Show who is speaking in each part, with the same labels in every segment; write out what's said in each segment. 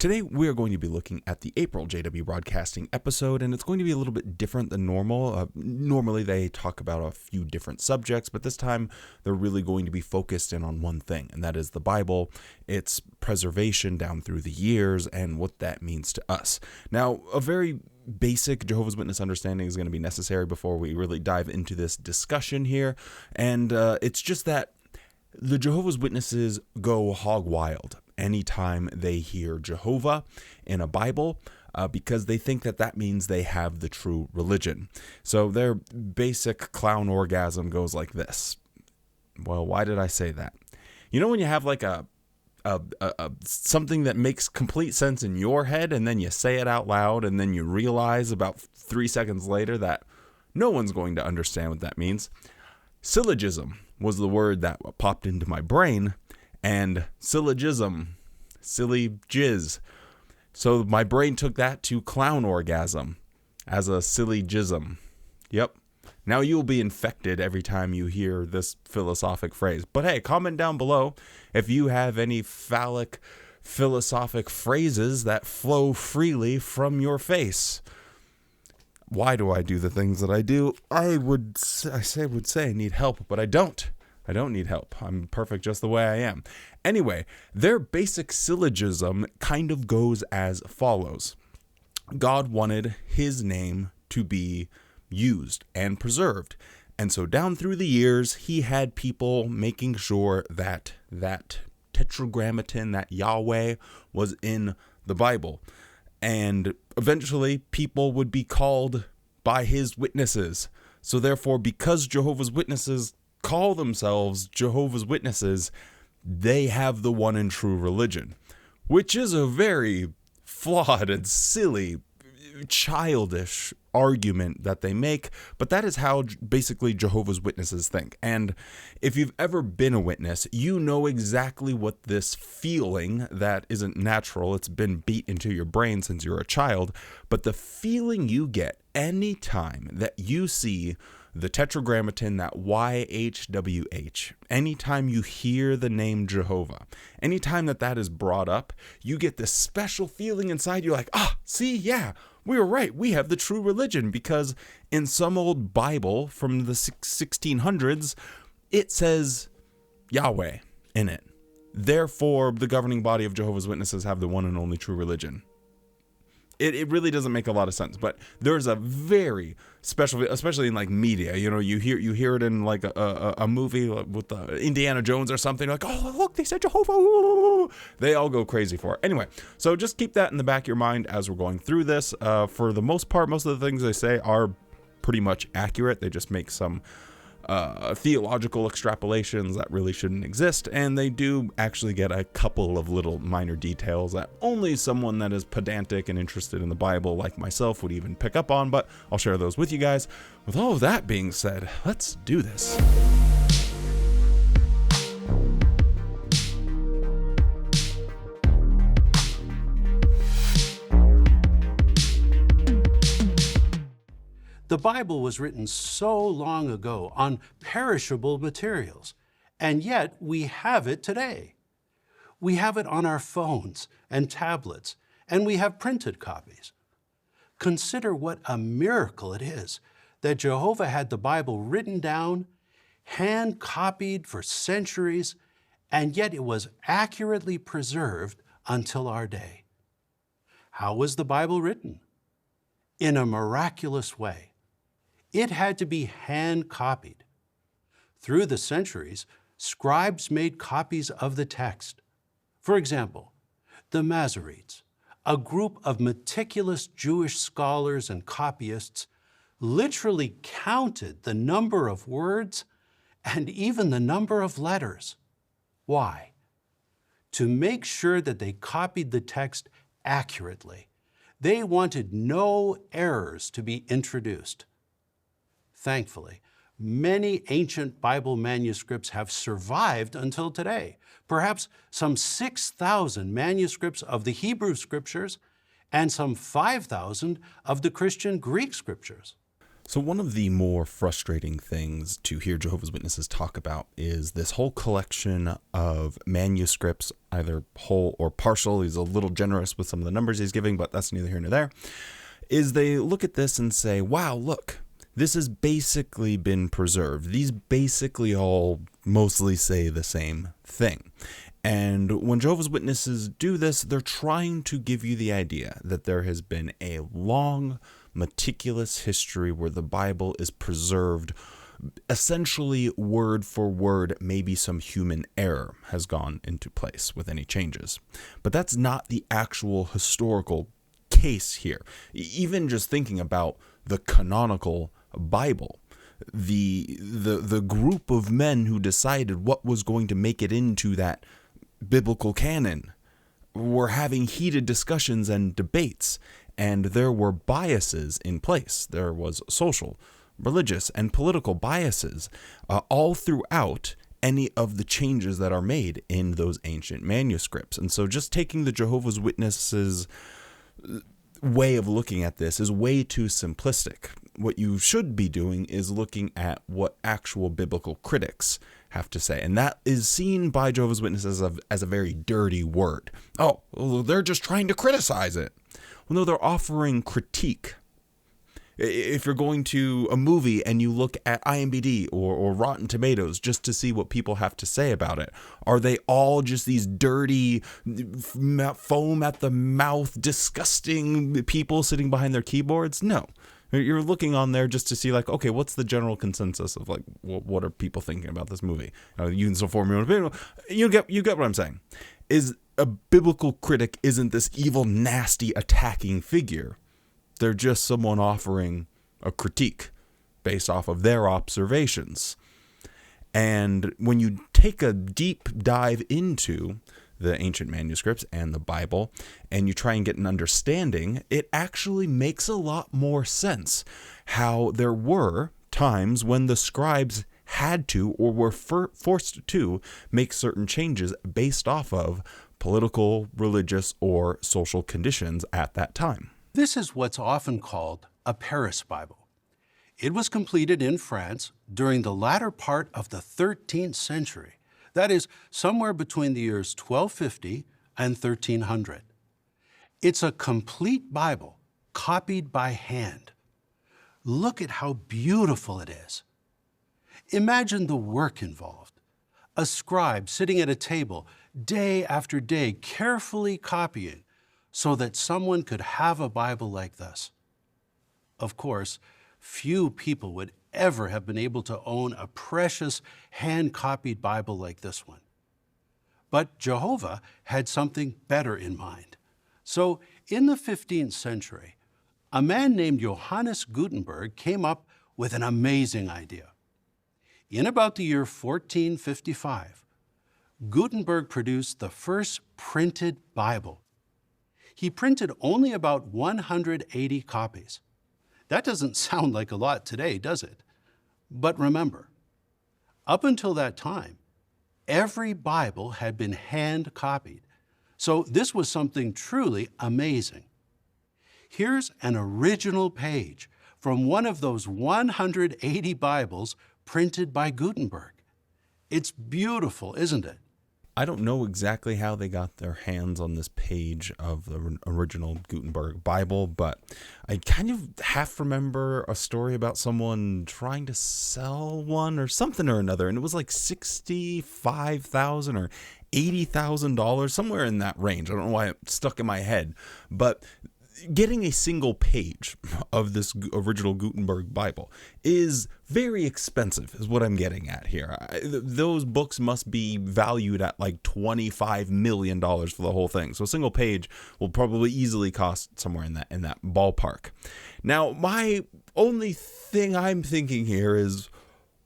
Speaker 1: Today, we are going to be looking at the April JW Broadcasting episode, and it's going to be a little bit different than normal. Normally, they talk about a few different subjects, but this time, they're really going to be focused in on one thing, and that is the Bible, its preservation down through the years, and what that means to us. Now, a very basic Jehovah's Witness understanding is going to be necessary before we really dive into this discussion here, and it's just that the Jehovah's Witnesses go hog wild anytime they hear Jehovah in a Bible because they think that that means they have the true religion. So their basic clown orgasm goes like this. Well, why did I say that? You know when you have like a something that makes complete sense in your head and then you say it out loud and then you realize about 3 seconds later that no one's going to understand what that means? Syllogism was the word that popped into my brain, and syllogism, silly jizz. So my brain took that to clown orgasm as a silly jism. Yep. Now you'll be infected every time you hear this philosophic phrase. But hey, comment down below if you have any phallic philosophic phrases that flow freely from your face. Why do I do the things that I do? I would say I need help, but I don't. I don't need help. I'm perfect just the way I am. Anyway, their basic syllogism kind of goes as follows. God wanted his name to be used and preserved. And so down through the years, he had people making sure that that tetragrammaton, that Yahweh, was in the Bible. And eventually, people would be called by his witnesses. So therefore, because Jehovah's Witnesses call themselves Jehovah's Witnesses, they have the one and true religion, which is a very flawed and silly, childish argument that they make, but that is how basically Jehovah's Witnesses think. And if you've ever been a witness, you know exactly what this feeling that isn't natural, it's been beat into your brain since you're a child, but the feeling you get anytime that you see the tetragrammaton, that YHWH, anytime you hear the name Jehovah, anytime that is brought up, you get this special feeling inside. You're like, see, yeah, we were right. We have the true religion, because in some old Bible from the 1600s, it says Yahweh in it. Therefore, the governing body of Jehovah's Witnesses have the one and only true religion. It really doesn't make a lot of sense, but there's a very special, especially in like media, you know, you hear it in like a movie with Indiana Jones or something, like, oh, look, they said Jehovah. They all go crazy for it. Anyway, so just keep that in the back of your mind as we're going through this. For the most part, most of the things they say are pretty much accurate. They just make some theological extrapolations that really shouldn't exist, and they do actually get a couple of little minor details that only someone that is pedantic and interested in the Bible like myself would even pick up on, but I'll share those with you guys. With all of that being said, let's do this.
Speaker 2: The Bible was written so long ago on perishable materials, and yet we have it today. We have it on our phones and tablets, and we have printed copies. Consider what a miracle it is that Jehovah had the Bible written down, hand-copied for centuries, and yet it was accurately preserved until our day. How was the Bible written? In a miraculous way. It had to be hand-copied. Through the centuries, scribes made copies of the text. For example, the Masoretes, a group of meticulous Jewish scholars and copyists, literally counted the number of words and even the number of letters. Why? To make sure that they copied the text accurately. They wanted no errors to be introduced. Thankfully, many ancient Bible manuscripts have survived until today. Perhaps some 6,000 manuscripts of the Hebrew Scriptures and some 5,000 of the Christian Greek Scriptures.
Speaker 1: So one of the more frustrating things to hear Jehovah's Witnesses talk about is this whole collection of manuscripts, either whole or partial. He's a little generous with some of the numbers he's giving, but that's neither here nor there. Is they look at this and say, wow, look, this has basically been preserved. These basically all mostly say the same thing. And when Jehovah's Witnesses do this, they're trying to give you the idea that there has been a long, meticulous history where the Bible is preserved essentially word for word. Maybe some human error has gone into place with any changes. But that's not the actual historical case here. Even just thinking about the canonical Bible, the group of men who decided what was going to make it into that biblical canon were having heated discussions and debates, and there were biases in place. There was social, religious, and political biases all throughout any of the changes that are made in those ancient manuscripts. And so just taking the Jehovah's Witnesses way of looking at this is way too simplistic. What you should be doing is looking at what actual biblical critics have to say. And that is seen by Jehovah's Witnesses as a very dirty word. Oh, well, they're just trying to criticize it. Well, no, they're offering critique. If you're going to a movie and you look at IMDb or Rotten Tomatoes just to see what people have to say about it, are they all just these dirty, foam at the mouth, disgusting people sitting behind their keyboards? No. You're looking on there just to see, like, okay, what's the general consensus of, like, what are people thinking about this movie? You can still form your own opinion. You get what I'm saying. Is a biblical critic isn't this evil, nasty, attacking figure. They're just someone offering a critique based off of their observations. And when you take a deep dive into the ancient manuscripts and the Bible, and you try and get an understanding, it actually makes a lot more sense how there were times when the scribes had to or were forced to make certain changes based off of political, religious, or social conditions at that time.
Speaker 2: This is what's often called a Paris Bible. It was completed in France during the latter part of the 13th century. That is, somewhere between the years 1250 and 1300. It's a complete Bible, copied by hand. Look at how beautiful it is. Imagine the work involved. A scribe sitting at a table day after day, carefully copying so that someone could have a Bible like this. Of course, few people would ever have been able to own a precious hand-copied Bible like this one. But Jehovah had something better in mind. So in the 15th century, a man named Johannes Gutenberg came up with an amazing idea. In about the year 1455, Gutenberg produced the first printed Bible. He printed only about 180 copies. That doesn't sound like a lot today, does it? But remember, up until that time, every Bible had been hand-copied. So this was something truly amazing. Here's an original page from one of those 180 Bibles printed by Gutenberg. It's beautiful, isn't it?
Speaker 1: I don't know exactly how they got their hands on this page of the original Gutenberg Bible, but I kind of half remember a story about someone trying to sell one or something or another, and it was like $65,000 or $80,000, somewhere in that range. I don't know why it stuck in my head, but getting a single page of this original Gutenberg Bible is very expensive, is what I'm getting at here. Those books must be valued at like $25 million for the whole thing. So a single page will probably easily cost somewhere in that ballpark. Now, my only thing I'm thinking here is,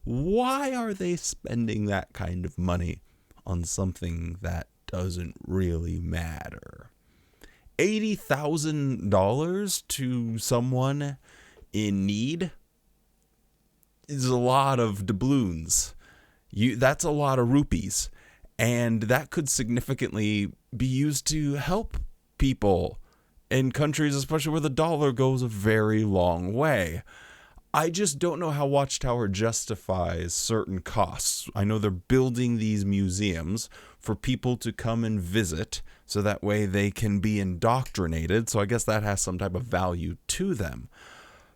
Speaker 1: why are they spending that kind of money on something that doesn't really matter? $80,000 to someone in need is a lot of doubloons. That's a lot of rupees, and that could significantly be used to help people in countries, especially where the dollar goes a very long way. I just don't know how Watchtower justifies certain costs. I know they're building these museums for people to come and visit, so that way they can be indoctrinated. So I guess that has some type of value to them.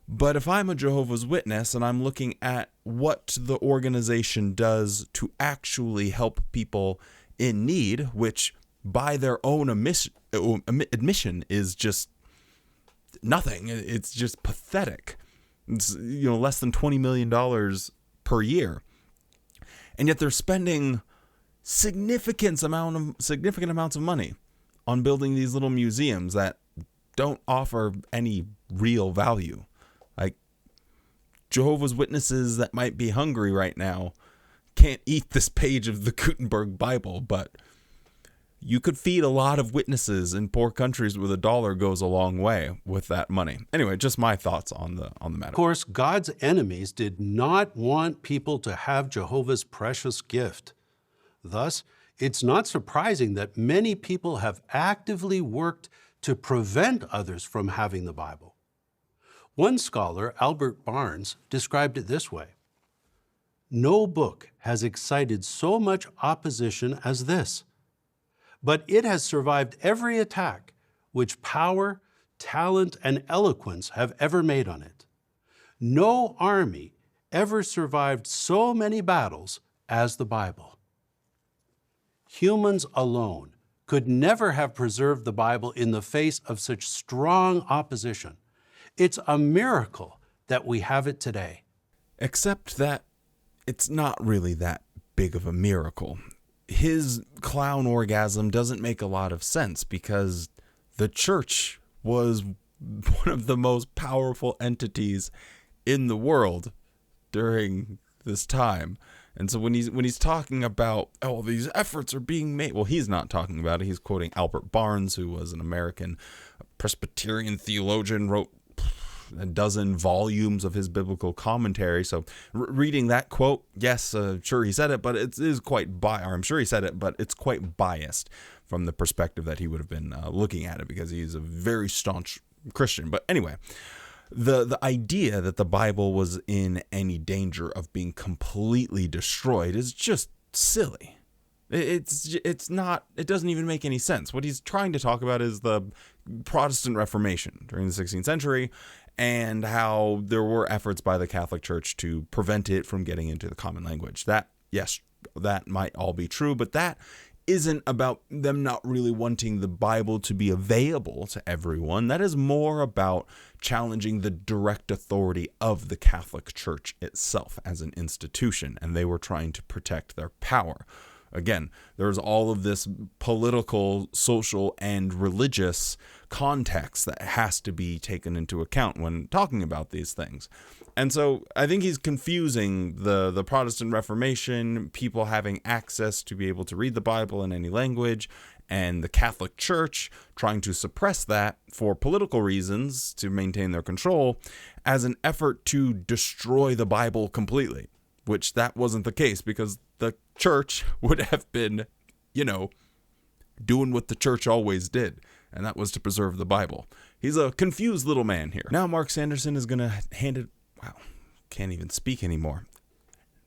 Speaker 1: But if I'm a Jehovah's Witness and I'm looking at what the organization does to actually help people in need, which by their own admission is just nothing. It's just pathetic. It's, less than $20 million per year. And yet they're spending significant amounts of money on building these little museums that don't offer any real value. Like, Jehovah's Witnesses that might be hungry right now can't eat this page of the Gutenberg Bible, but you could feed a lot of witnesses in poor countries where the dollar goes a long way with that money. Anyway, just my thoughts on the matter.
Speaker 2: Of course, God's enemies did not want people to have Jehovah's precious gift. Thus, it's not surprising that many people have actively worked to prevent others from having the Bible. One scholar, Albert Barnes, described it this way: "No book has excited so much opposition as this, but it has survived every attack which power, talent, and eloquence have ever made on it. No army ever survived so many battles as the Bible." Humans alone could never have preserved the Bible in the face of such strong opposition. It's a miracle that we have it today.
Speaker 1: Except that it's not really that big of a miracle. His clown orgasm doesn't make a lot of sense because the church was one of the most powerful entities in the world during this time. And so when he's talking about, oh, these efforts are being made, well, he's not talking about it. He's quoting Albert Barnes, who was an American Presbyterian theologian, wrote a dozen volumes of his biblical commentary. So reading that quote, yes, sure he said it, but it is quite I'm sure he said it, but it's quite biased from the perspective that he would have been looking at it, because he's a very staunch Christian. But anyway, the idea that the Bible was in any danger of being completely destroyed is just silly. It's not, it doesn't even make any sense. What he's trying to talk about is the Protestant Reformation during the 16th century and how there were efforts by the Catholic Church to prevent it from getting into the common language. That, yes, that might all be true, but that isn't about them not really wanting the Bible to be available to everyone. That is more about challenging the direct authority of the Catholic Church itself as an institution, and they were trying to protect their power. Again, there's all of this political, social, and religious context that has to be taken into account when talking about these things. And so I think he's confusing the Protestant Reformation, people having access to be able to read the Bible in any language, and the Catholic Church trying to suppress that for political reasons to maintain their control, as an effort to destroy the Bible completely, which that wasn't the case, because the church would have been, doing what the church always did, and that was to preserve the Bible. He's a confused little man here. Now Mark Sanderson is going to hand it... Wow, can't even speak anymore.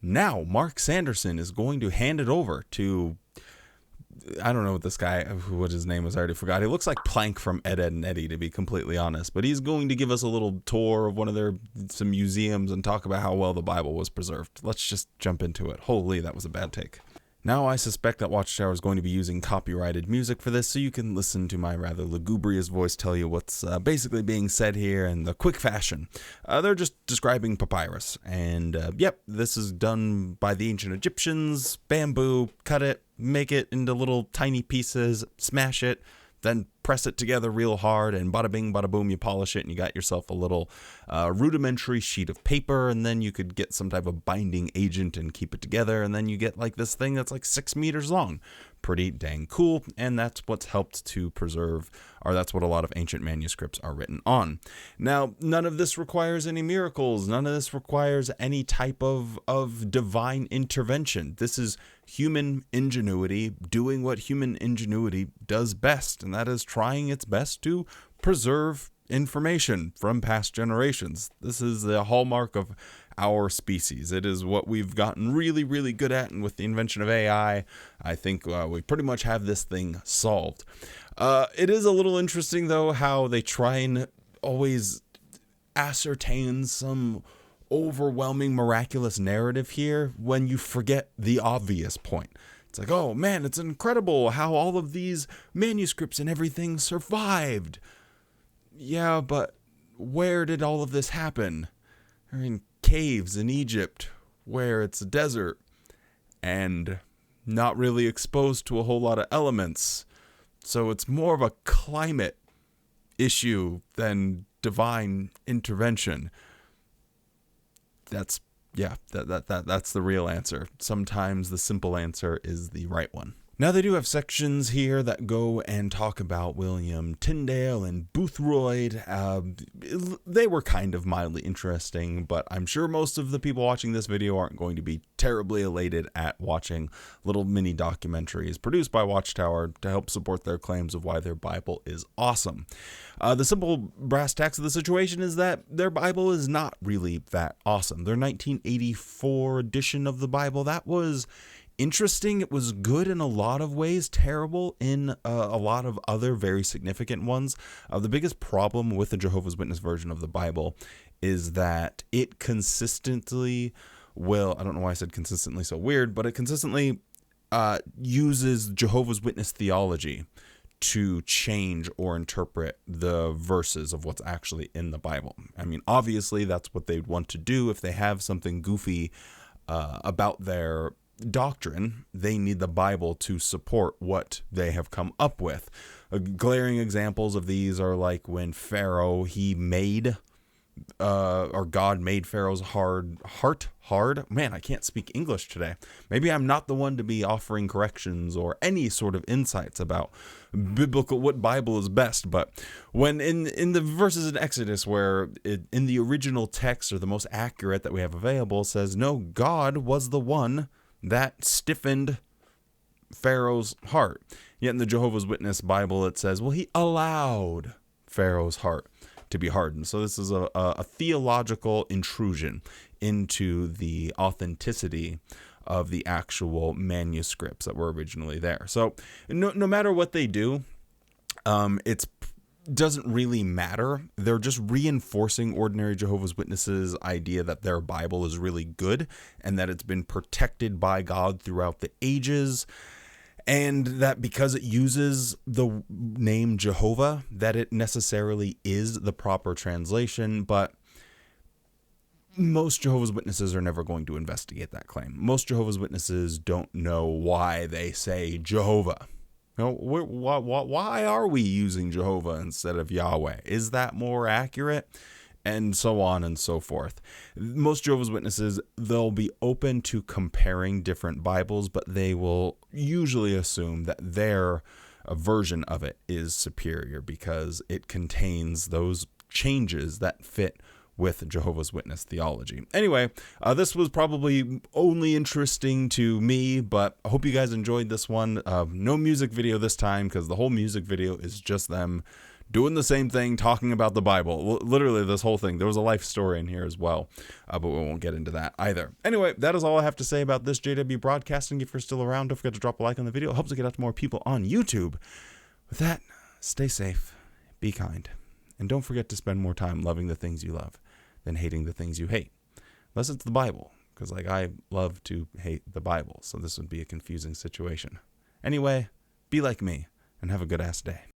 Speaker 1: Now Mark Sanderson is going to hand it over to... I don't know what this guy, what his name was, I already forgot. He looks like Plank from Ed, Edd and Eddy, to be completely honest. But he's going to give us a little tour of some museums and talk about how well the Bible was preserved. Let's just jump into it. Holy, that was a bad take. Now I suspect that Watchtower is going to be using copyrighted music for this, so you can listen to my rather lugubrious voice tell you what's basically being said here in the quick fashion. They're just describing papyrus, and yep, this is done by the ancient Egyptians. Bamboo, cut it, make it into little tiny pieces, smash it, then press it together real hard, and bada bing, bada boom, you polish it, and you got yourself a little rudimentary sheet of paper, and then you could get some type of binding agent and keep it together, and then you get like this thing that's like 6 meters long. Pretty dang cool, and that's what's helped to preserve, or that's what a lot of ancient manuscripts are written on. Now, none of this requires any miracles. None of this requires any type of divine intervention. This is human ingenuity doing what human ingenuity does best, and that is trying its best to preserve information from past generations. This is the hallmark of our species. It is what we've gotten really, really good at, and with the invention of AI, I think we pretty much have this thing solved. It is a little interesting, though, how they try and always ascertain some overwhelming, miraculous narrative here when you forget the obvious point. It's like, oh man, it's incredible how all of these manuscripts and everything survived. Yeah, but where did all of this happen? They're in caves in Egypt, where it's a desert, and not really exposed to a whole lot of elements. So it's more of a climate issue than divine intervention. That's the real answer. Sometimes the simple answer is the right one. Now, they do have sections here that go and talk about William Tyndale and Boothroyd. They were kind of mildly interesting, but I'm sure most of the people watching this video aren't going to be terribly elated at watching little mini documentaries produced by Watchtower to help support their claims of why their Bible is awesome. The simple brass tacks of the situation is that their Bible is not really that awesome. Their 1984 edition of the Bible, that was interesting. It was good in a lot of ways, terrible in a lot of other very significant ones. The biggest problem with the Jehovah's Witness version of the Bible is that it consistently I don't know why I said consistently so weird, but it consistently uses Jehovah's Witness theology to change or interpret the verses of what's actually in the Bible. I mean, obviously that's what they'd want to do if they have something goofy about their doctrine. They need the Bible to support what they have come up with. Glaring examples of these are like when Pharaoh, God made Pharaoh's heart hard. Man, I can't speak English today. Maybe I'm not the one to be offering corrections or any sort of insights about what Bible is best, but when in the verses in Exodus where in the original text, or the most accurate that we have available, says, no, God was the one that stiffened Pharaoh's heart. Yet in the Jehovah's Witness Bible, it says, well, he allowed Pharaoh's heart to be hardened. So this is a theological intrusion into the authenticity of the actual manuscripts that were originally there. So no matter what they do, it doesn't really matter. They're just reinforcing ordinary Jehovah's Witnesses' idea that their Bible is really good and that it's been protected by God throughout the ages, and that because it uses the name Jehovah, that it necessarily is the proper translation. But most Jehovah's Witnesses are never going to investigate that claim. Most Jehovah's Witnesses don't know why they say Jehovah. You know, why are we using Jehovah instead of Yahweh? Is that more accurate? And so on and so forth. Most Jehovah's Witnesses, they'll be open to comparing different Bibles, but they will usually assume that their version of it is superior because it contains those changes that fit with Jehovah's Witness theology. Anyway, this was probably only interesting to me, but I hope you guys enjoyed this one. No music video this time because the whole music video is just them doing the same thing, talking about the Bible. Literally this whole thing. There was a life story in here as well, but we won't get into that either. Anyway, that is all I have to say about this JW broadcasting. If you're still around, don't forget to drop a like on the video. It helps to get out to more people on YouTube. With that, stay safe, be kind, and don't forget to spend more time loving the things you love than hating the things you hate. Unless it's the Bible, because I love to hate the Bible, so this would be a confusing situation. Anyway, be like me, and have a good-ass day.